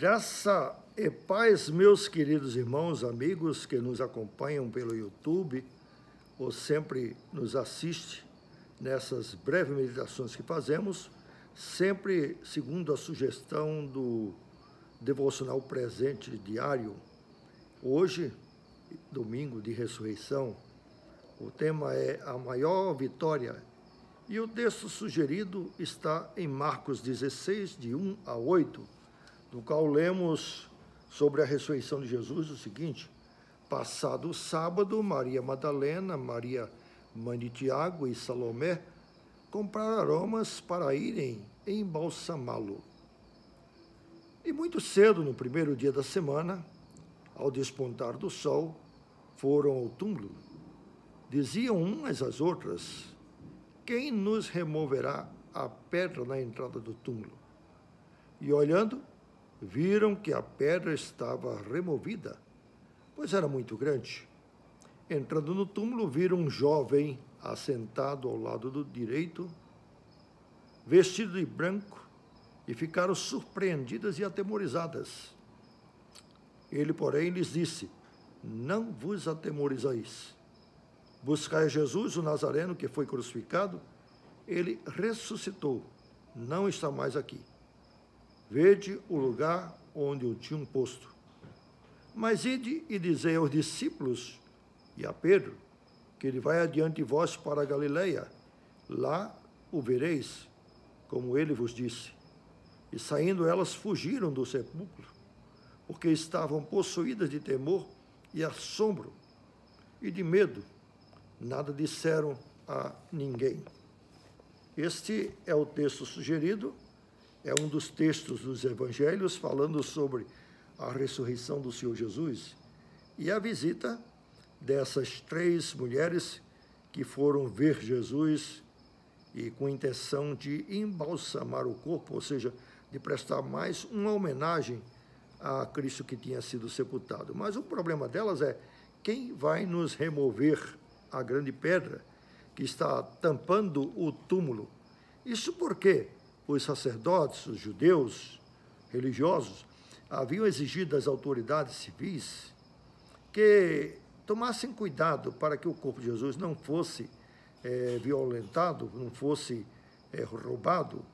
Graça e paz, meus queridos irmãos, amigos que nos acompanham pelo YouTube ou sempre nos assiste nessas breves meditações que fazemos, sempre segundo a sugestão do devocional presente diário. Hoje, domingo de ressurreição, o tema é a maior vitória e o texto sugerido está em Marcos 16, de 1 a 8, no qual lemos sobre a ressurreição de Jesus o seguinte: passado o sábado, Maria Madalena, Maria, mãe de Tiago e Salomé compraram aromas para irem embalsamá-lo. E muito cedo, no primeiro dia da semana, ao despontar do sol, foram ao túmulo. Diziam umas às outras: quem nos removerá a pedra na entrada do túmulo? E olhando, viram que a pedra estava removida, pois era muito grande. Entrando no túmulo, viram um jovem assentado ao lado do direito, vestido de branco, e ficaram surpreendidas e atemorizadas. Ele, porém, lhes disse: não vos atemorizeis. Buscai Jesus, o Nazareno, que foi crucificado. Ele ressuscitou, não está mais aqui. Vede o lugar onde o tinham posto. Mas ide e dizei aos discípulos e a Pedro que ele vai adiante de vós para a Galileia. Lá o vereis, como ele vos disse. E saindo elas fugiram do sepulcro, porque estavam possuídas de temor e assombro e de medo. Nada disseram a ninguém. Este é o texto sugerido. É um dos textos dos evangelhos falando sobre a ressurreição do Senhor Jesus e a visita dessas três mulheres que foram ver Jesus e com a intenção de embalsamar o corpo, ou seja, de prestar mais uma homenagem a Cristo que tinha sido sepultado. Mas o problema delas é: quem vai nos remover a grande pedra que está tampando o túmulo? Isso porque os sacerdotes, os judeus religiosos, haviam exigido das autoridades civis que tomassem cuidado para que o corpo de Jesus não fosse violentado, não fosse roubado,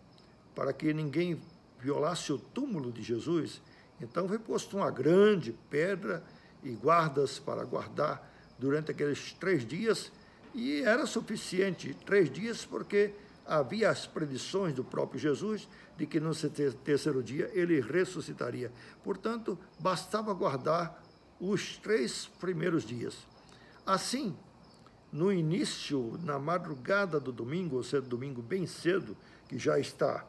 para que ninguém violasse o túmulo de Jesus. Então foi posto uma grande pedra e guardas para guardar durante aqueles 3 dias, e era suficiente 3 dias porque havia as predições do próprio Jesus de que no terceiro dia ele ressuscitaria. Portanto, bastava guardar os 3 primeiros dias. Assim, no início, na madrugada do domingo, ou seja, domingo bem cedo, que já está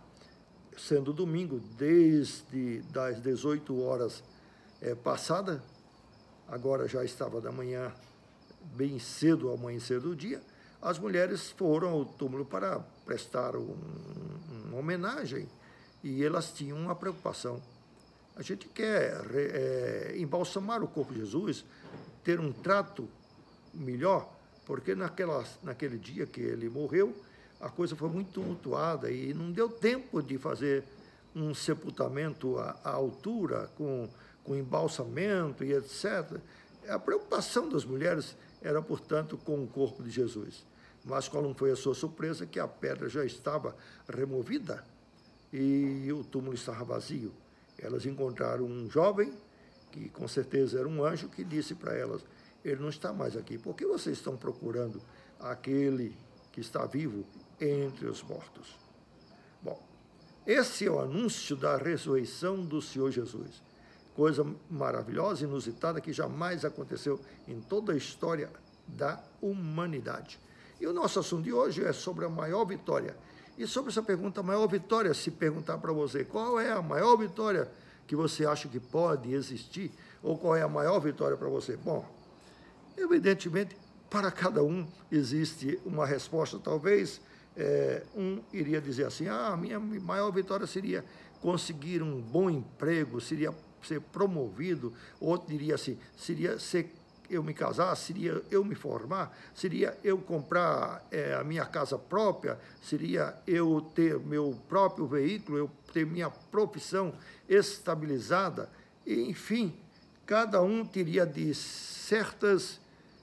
sendo domingo desde das 18 horas passada, agora já estava da manhã, bem cedo, ao amanhecer do dia, as mulheres foram ao túmulo para prestar uma homenagem e elas tinham uma preocupação. A gente quer embalsamar o corpo de Jesus, ter um trato melhor, porque naquele dia que ele morreu, a coisa foi muito tumultuada e não deu tempo de fazer um sepultamento à altura, com embalsamento e etc. A preocupação das mulheres era, portanto, com o corpo de Jesus. Mas qual não foi a sua surpresa? Que a pedra já estava removida e o túmulo estava vazio. Elas encontraram um jovem, que com certeza era um anjo, que disse para elas: ele não está mais aqui. Por que vocês estão procurando aquele que está vivo entre os mortos? Bom, esse é o anúncio da ressurreição do Senhor Jesus. Coisa maravilhosa, inusitada, que jamais aconteceu em toda a história da humanidade. E o nosso assunto de hoje é sobre a maior vitória. E sobre essa pergunta, a maior vitória, se perguntar para você qual é a maior vitória que você acha que pode existir, ou qual é a maior vitória para você? Bom, evidentemente, para cada um existe uma resposta. Talvez um iria dizer assim: a minha maior vitória seria conseguir um bom emprego, seria ser promovido. Outro diria assim: seria ser eu me casar, seria eu me formar, seria eu comprar a minha casa própria, seria eu ter meu próprio veículo, eu ter minha profissão estabilizada, e, enfim, cada um teria de certas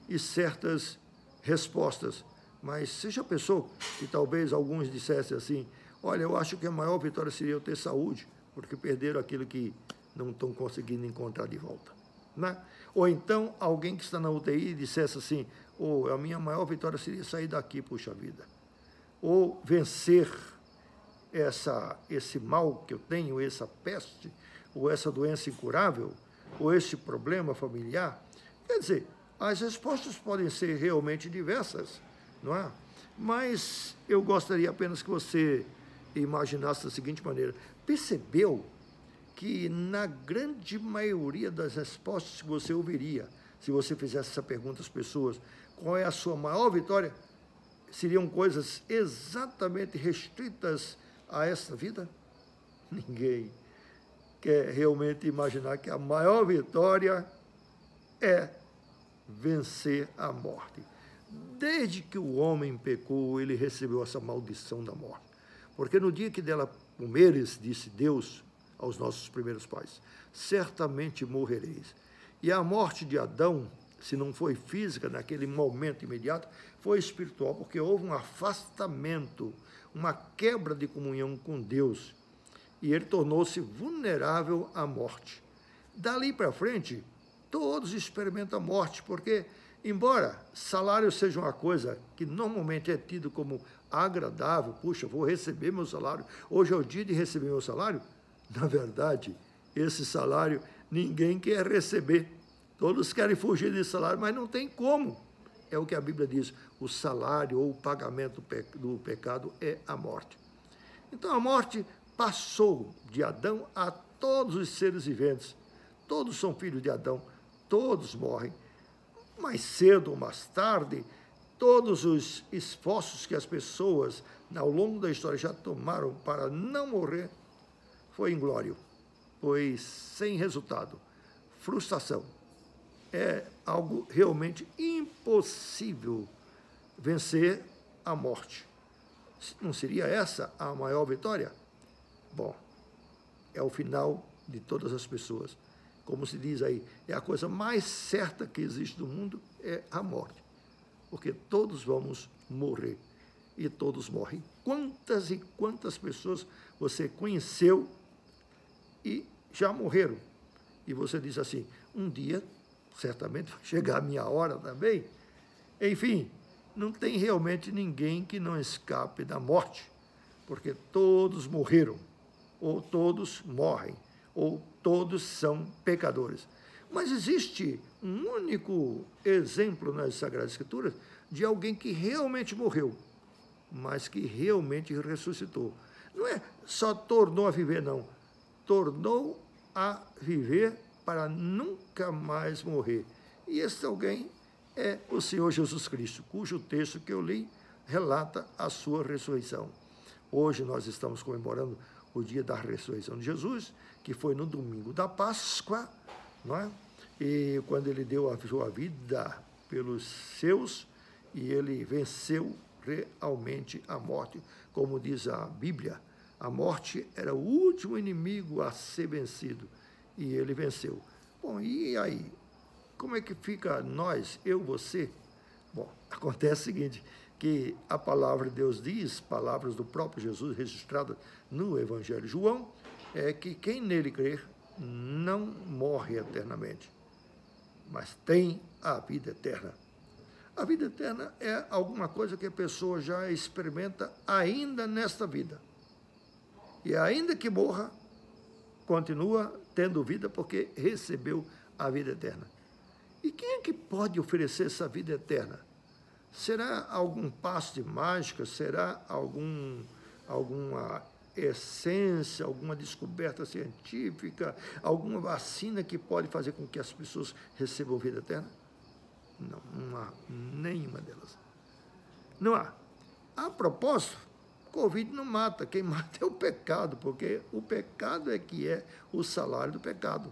e certas respostas. Mas você já pensou que talvez alguns dissessem assim, olha, eu acho que a maior vitória seria eu ter saúde, porque perderam aquilo que não estão conseguindo encontrar de volta, né? Ou então, alguém que está na UTI dissesse assim, a minha maior vitória seria sair daqui, puxa vida. Ou vencer esse mal que eu tenho, essa peste, ou essa doença incurável, ou esse problema familiar. Quer dizer, as respostas podem ser realmente diversas, não é? Mas eu gostaria apenas que você imaginasse da seguinte maneira, percebeu que na grande maioria das respostas que você ouviria, se você fizesse essa pergunta às pessoas, qual é a sua maior vitória, seriam coisas exatamente restritas a esta vida? Ninguém quer realmente imaginar que a maior vitória é vencer a morte. Desde que o homem pecou, ele recebeu essa maldição da morte. Porque no dia que dela comeres, disse Deus aos nossos primeiros pais, certamente morrereis. E a morte de Adão, se não foi física naquele momento imediato, foi espiritual, porque houve um afastamento, uma quebra de comunhão com Deus, e ele tornou-se vulnerável à morte. Dali para frente, todos experimentam a morte, porque, embora salário seja uma coisa que normalmente é tido como agradável, puxa, vou receber meu salário, hoje é o dia de receber meu salário, na verdade, esse salário ninguém quer receber. Todos querem fugir desse salário, mas não tem como. É o que a Bíblia diz, o salário ou o pagamento do pecado é a morte. Então a morte passou de Adão a todos os seres viventes. Todos são filhos de Adão, todos morrem. Mais cedo ou mais tarde, todos os esforços que as pessoas ao longo da história já tomaram para não morrer, foi inglório, foi sem resultado, frustração. É algo realmente impossível vencer a morte. Não seria essa a maior vitória? Bom, é o final de todas as pessoas. Como se diz aí, é a coisa mais certa que existe no mundo, é a morte. Porque todos vamos morrer e todos morrem. Quantas e quantas pessoas você conheceu e já morreram? E você diz assim, um dia, certamente vai chegar a minha hora também. Enfim, não tem realmente ninguém que não escape da morte, porque todos morreram, ou todos morrem, ou todos são pecadores. Mas existe um único exemplo nas Sagradas Escrituras de alguém que realmente morreu, mas que realmente ressuscitou. Não é só tornou a viver, não. Tornou a viver para nunca mais morrer. E esse alguém é o Senhor Jesus Cristo, cujo texto que eu li relata a sua ressurreição. Hoje nós estamos comemorando o dia da ressurreição de Jesus, que foi no domingo da Páscoa, não é? E quando ele deu a sua vida pelos seus, e ele venceu realmente a morte, como diz a Bíblia, a morte era o último inimigo a ser vencido, e ele venceu. Bom, e aí? Como é que fica nós, eu, você? Bom, acontece o seguinte, que a palavra de Deus diz, palavras do próprio Jesus registradas no Evangelho de João, é que quem nele crer não morre eternamente, mas tem a vida eterna. A vida eterna é alguma coisa que a pessoa já experimenta ainda nesta vida. E ainda que morra, continua tendo vida porque recebeu a vida eterna. E quem é que pode oferecer essa vida eterna? Será algum passe de mágica? Será alguma essência, alguma descoberta científica, alguma vacina que pode fazer com que as pessoas recebam vida eterna? Não há nenhuma delas. Não há. A propósito, Covid não mata, quem mata é o pecado, porque o pecado é que é o salário do pecado.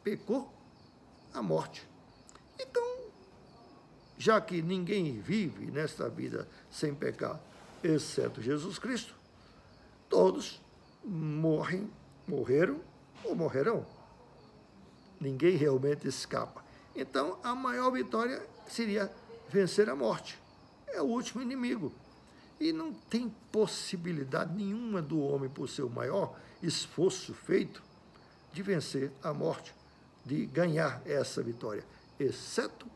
Pecou, a morte. Então, já que ninguém vive nesta vida sem pecado, exceto Jesus Cristo, todos morreram ou morrerão. Ninguém realmente escapa. Então, a maior vitória seria vencer a morte. É o último inimigo. E não tem possibilidade nenhuma do homem, por seu maior esforço feito, de vencer a morte, de ganhar essa vitória, exceto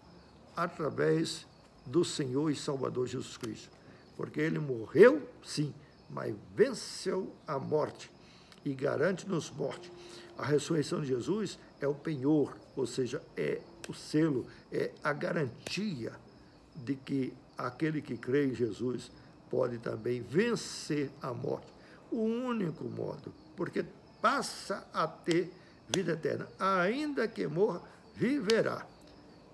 através do Senhor e Salvador Jesus Cristo. Porque ele morreu, sim, mas venceu a morte e garante-nos morte. A ressurreição de Jesus é o penhor, ou seja, é o selo, é a garantia de que aquele que crê em Jesus pode também vencer a morte. O único modo, porque passa a ter vida eterna. Ainda que morra, viverá.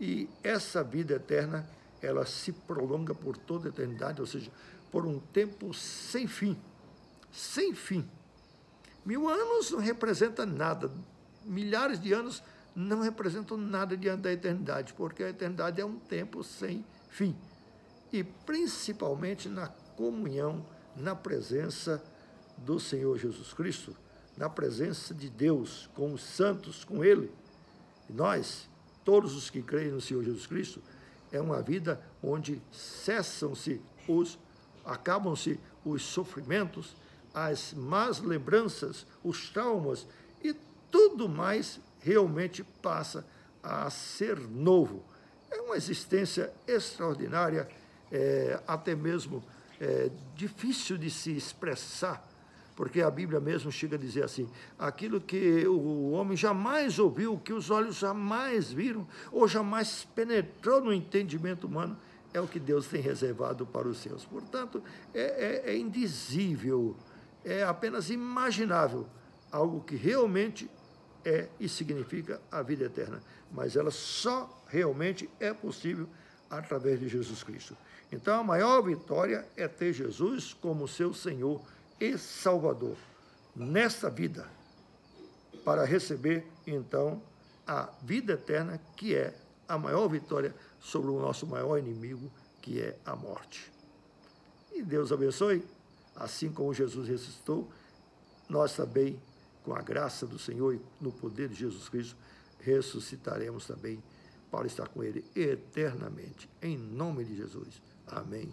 E essa vida eterna, ela se prolonga por toda a eternidade, ou seja, por um tempo sem fim. Sem fim. 1000 anos não representa nada. Milhares de anos não representam nada diante da eternidade, porque a eternidade é um tempo sem fim. E principalmente na comunhão, na presença do Senhor Jesus Cristo, na presença de Deus, com os santos, com Ele. E nós, todos os que creem no Senhor Jesus Cristo, é uma vida onde acabam-se os sofrimentos, as más lembranças, os traumas e tudo mais realmente passa a ser novo. É uma existência extraordinária, até mesmo difícil de se expressar, porque a Bíblia mesmo chega a dizer assim, aquilo que o homem jamais ouviu, que os olhos jamais viram, ou jamais penetrou no entendimento humano, é o que Deus tem reservado para os seus. Portanto, é indizível, é apenas imaginável, algo que realmente é e significa a vida eterna. Mas ela só realmente é possível através de Jesus Cristo. Então, a maior vitória é ter Jesus como seu Senhor e Salvador nesta vida, para receber, então, a vida eterna, que é a maior vitória sobre o nosso maior inimigo, que é a morte. E Deus abençoe, assim como Jesus ressuscitou, nós também, com a graça do Senhor e no poder de Jesus Cristo, ressuscitaremos também para estar com Ele eternamente. Em nome de Jesus. Amém.